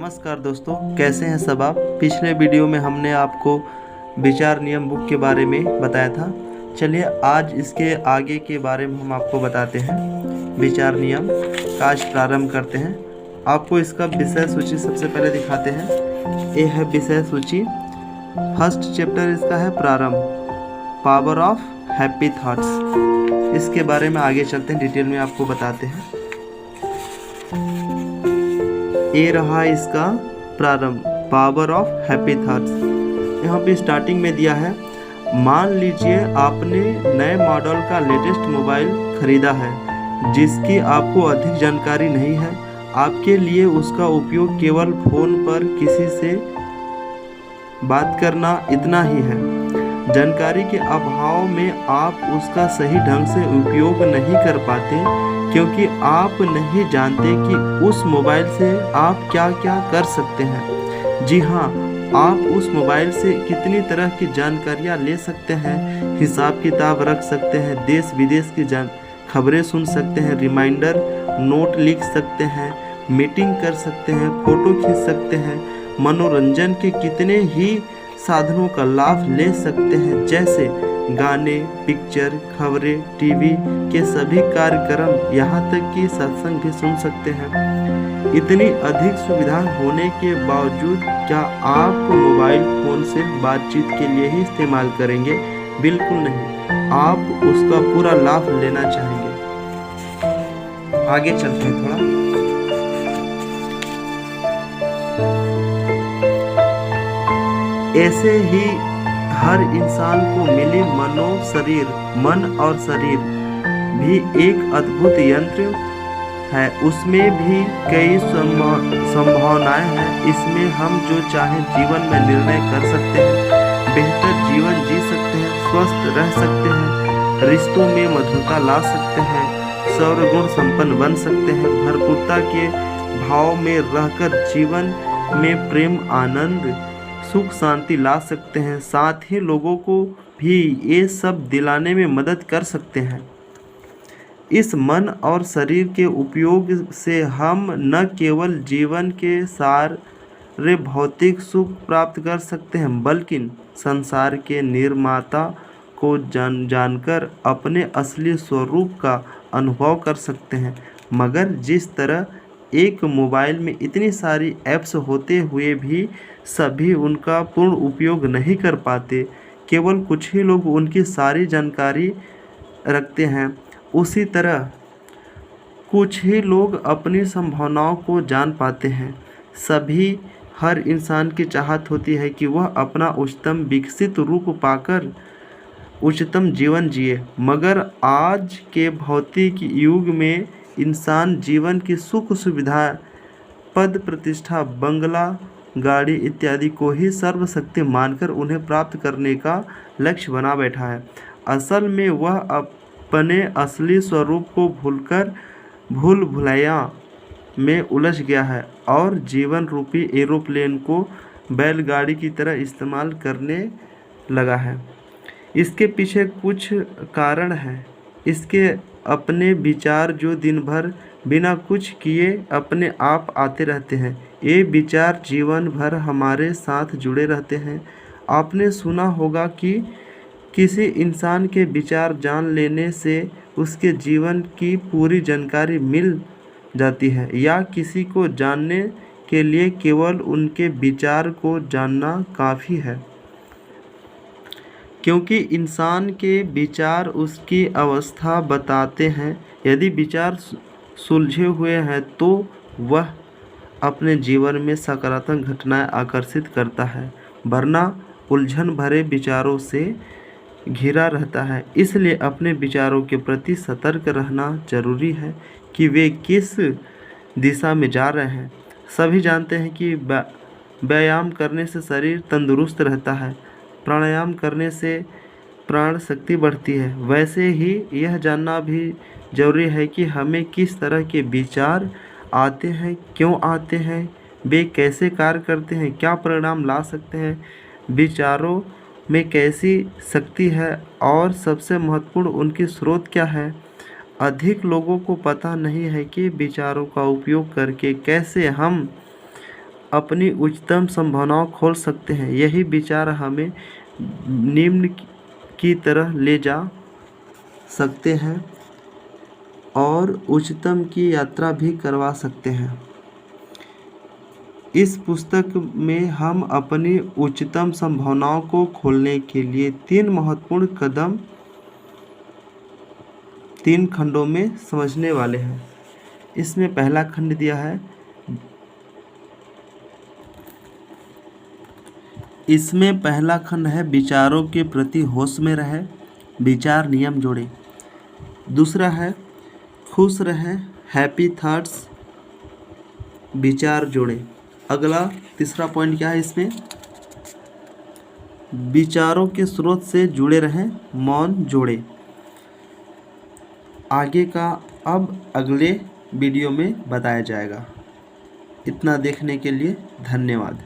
नमस्कार दोस्तों, कैसे हैं सब आप। पिछले वीडियो में हमने आपको विचार नियम बुक के बारे में बताया था। चलिए आज इसके आगे के बारे में हम आपको बताते हैं। विचार नियम का आज प्रारंभ करते हैं। आपको इसका विषय सूची सबसे पहले दिखाते हैं। ये है विषय सूची। फर्स्ट चैप्टर इसका है प्रारंभ, पावर ऑफ हैप्पी थॉट्स। इसके बारे में आगे चलते हैं, डिटेल में आपको बताते हैं। ये रहा इसका प्रारंभ, पावर ऑफ हैप्पी थॉट्स। यहाँ पे स्टार्टिंग में दिया है, मान लीजिए आपने नए मॉडल का लेटेस्ट मोबाइल खरीदा है जिसकी आपको अधिक जानकारी नहीं है। आपके लिए उसका उपयोग केवल फोन पर किसी से बात करना इतना ही है। जानकारी के अभाव में आप उसका सही ढंग से उपयोग नहीं कर पाते क्योंकि आप नहीं जानते कि उस मोबाइल से आप क्या क्या कर सकते हैं। जी हाँ, आप उस मोबाइल से कितनी तरह की जानकारियाँ ले सकते हैं, हिसाब किताब रख सकते हैं, देश विदेश की खबरें सुन सकते हैं, रिमाइंडर नोट लिख सकते हैं, मीटिंग कर सकते हैं, फ़ोटो खींच सकते हैं, मनोरंजन के कितने ही साधनों का लाभ ले सकते हैं, जैसे गाने, पिक्चर, खबरें, टीवी के सभी कार्यक्रम, यहाँ तक कि सत्संग भी सुन सकते हैं। इतनी अधिक सुविधा होने के बावजूद क्या आप मोबाइल फ़ोन से बातचीत के लिए ही इस्तेमाल करेंगे? बिल्कुल नहीं, आप उसका पूरा लाभ लेना चाहेंगे। आगे चलते हैं थोड़ा। ऐसे ही हर इंसान को मिली मन और शरीर भी एक अद्भुत यंत्र है। उसमें भी कई संभावनाएं हैं। इसमें हम जो चाहे जीवन में निर्णय कर सकते हैं, बेहतर जीवन जी सकते हैं, स्वस्थ रह सकते हैं, रिश्तों में मधुरता ला सकते हैं, सर्वगुण संपन्न बन सकते हैं, भरपूरता के भाव में रहकर जीवन में प्रेम, आनंद, सुख, शांति ला सकते हैं। साथ ही लोगों को भी ये सब दिलाने में मदद कर सकते हैं। इस मन और शरीर के उपयोग से हम न केवल जीवन के सारे भौतिक सुख प्राप्त कर सकते हैं, बल्कि संसार के निर्माता को जानकर अपने असली स्वरूप का अनुभव कर सकते हैं। मगर जिस तरह एक मोबाइल में इतनी सारी ऐप्स होते हुए भी सभी उनका पूर्ण उपयोग नहीं कर पाते, केवल कुछ ही लोग उनकी सारी जानकारी रखते हैं, उसी तरह कुछ ही लोग अपनी संभावनाओं को जान पाते हैं। हर इंसान की चाहत होती है कि वह अपना उच्चतम विकसित रूप पाकर उच्चतम जीवन जिए, मगर आज के भौतिक युग में इंसान जीवन की सुख सुविधा, पद प्रतिष्ठा, बंगला, गाड़ी इत्यादि को ही सर्वशक्ति मानकर उन्हें प्राप्त करने का लक्ष्य बना बैठा है। असल में वह अपने असली स्वरूप को भूलकर भूल भुलैया में उलझ गया है और जीवन रूपी एरोप्लेन को बैलगाड़ी की तरह इस्तेमाल करने लगा है। इसके पीछे कुछ कारण हैं। इसके अपने विचार जो दिन भर बिना कुछ किए अपने आप आते रहते हैं। ये विचार जीवन भर हमारे साथ जुड़े रहते हैं। आपने सुना होगा कि किसी इंसान के विचार जान लेने से उसके जीवन की पूरी जानकारी मिल जाती है, या किसी को जानने के लिए केवल उनके विचार को जानना काफ़ी है, क्योंकि इंसान के विचार उसकी अवस्था बताते हैं। यदि विचार सुलझे हुए हैं तो वह अपने जीवन में सकारात्मक घटनाएं आकर्षित करता है, वरना उलझन भरे विचारों से घिरा रहता है। इसलिए अपने विचारों के प्रति सतर्क रहना जरूरी है कि वे किस दिशा में जा रहे हैं। सभी जानते हैं कि व्यायाम करने से शरीर तंदुरुस्त रहता है, प्राणायाम करने से प्राण शक्ति बढ़ती है। वैसे ही यह जानना भी जरूरी है कि हमें किस तरह के विचार आते हैं, क्यों आते हैं, वे कैसे कार्य करते हैं, क्या परिणाम ला सकते हैं, विचारों में कैसी शक्ति है और सबसे महत्वपूर्ण उनकी स्रोत क्या है। अधिक लोगों को पता नहीं है कि विचारों का उपयोग करके कैसे हम अपनी उच्चतम संभावनाओं खोल सकते हैं। यही विचार हमें निम्न की तरह ले जा सकते हैं और उच्चतम की यात्रा भी करवा सकते हैं। इस पुस्तक में हम अपनी उच्चतम संभावनाओं को खोलने के लिए 3 महत्वपूर्ण कदम 3 खंडों में समझने वाले हैं। इसमें पहला खंड दिया है, इसमें पहला खंड है विचारों के प्रति होश में रहे, विचार नियम जोड़े। दूसरा है खुश रहें, हैप्पी थॉट्स, विचार जोड़े। अगला तीसरा पॉइंट क्या है इसमें, विचारों के स्रोत से जुड़े रहें, मौन जोड़े। आगे का अब अगले वीडियो में बताया जाएगा। इतना देखने के लिए धन्यवाद।